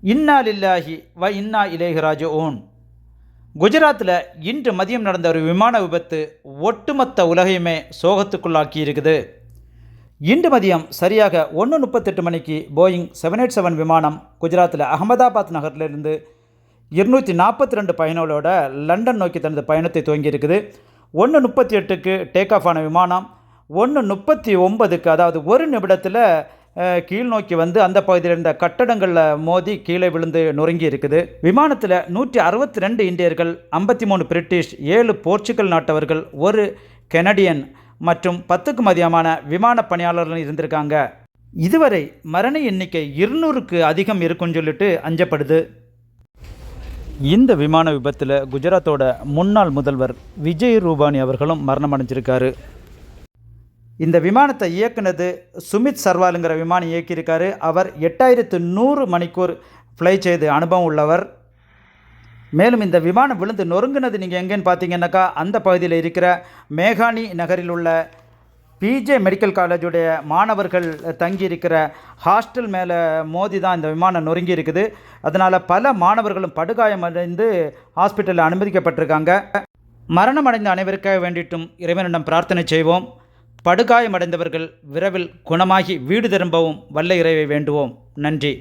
இன்னா லில்லாஹி வ இன்னா இலைஹி ராஜிஊன். குஜராத்தில் இன்று மதியம் நடந்த ஒரு விமான விபத்து ஒட்டுமொத்த உலகையுமே சோகத்துக்குள்ளாக்கி இருக்குது. இன்று மதியம் சரியாக 1:38 மணிக்கு போயிங் 787 விமானம் குஜராத்தில் அகமதாபாத் நகரிலிருந்து 242 பயணிகளோட லண்டன் நோக்கி தனது பயணத்தை துவங்கியிருக்குது. 1:38க்கு டேக் ஆஃப் ஆன விமானம் 1:39க்கு, அதாவது ஒரு நிமிடத்தில் கீழ் நோக்கி வந்து அந்த பகுதியில் இருந்த கட்டடங்களில் மோதி கீழே விழுந்து நொறுங்கி இருக்குது. விமானத்தில் 162 இந்தியர்கள், 53 பிரிட்டிஷ், 7 போர்ச்சுகல் நாட்டவர்கள், 1 கெனடியன் மற்றும் 10க்கும் அதிகமான விமான பணியாளர்கள் இருந்திருக்காங்க. இதுவரை மரண எண்ணிக்கை 200க்கு அதிகம் இருக்குன்னு சொல்லிட்டு அஞ்சப்படுது. இந்த விமான விபத்தில் குஜராத்தோட முன்னாள் முதல்வர் விஜய் ரூபானி அவர்களும் மரணம் அடைஞ்சிருக்காரு. இந்த விமானத்தை இயக்குனது சுமித் சர்வாலுங்கிற விமானி இயக்கியிருக்காரு. அவர் 8100 மணிக்கூர் ஃப்ளை செய்து அனுபவம் உள்ளவர். மேலும் இந்த விமானம் விழுந்து நொறுங்கினது நீங்கள் எங்கேன்னு பார்த்தீங்கன்னாக்கா, அந்த பகுதியில் இருக்கிற மேகானி நகரில் உள்ள பிஜே மெடிக்கல் காலேஜுடைய மாணவர்கள் தங்கியிருக்கிற ஹாஸ்டல் மேலே மோதி தான் இந்த விமானம் நொறுங்கி இருக்குது. அதனால் பல மாணவர்களும் படுகாயமடைந்து ஹாஸ்பிட்டலில் அனுமதிக்கப்பட்டிருக்காங்க. மரணம் அடைந்த அனைவருக்காக வேண்டிட்டும் இறைவனிடம் பிரார்த்தனை செய்வோம். படுகாயமடைந்தவர்கள் விரைவில் குணமாகி வீடு திரும்பவும் வல்ல இறைவை வேண்டுவோம். நன்றி.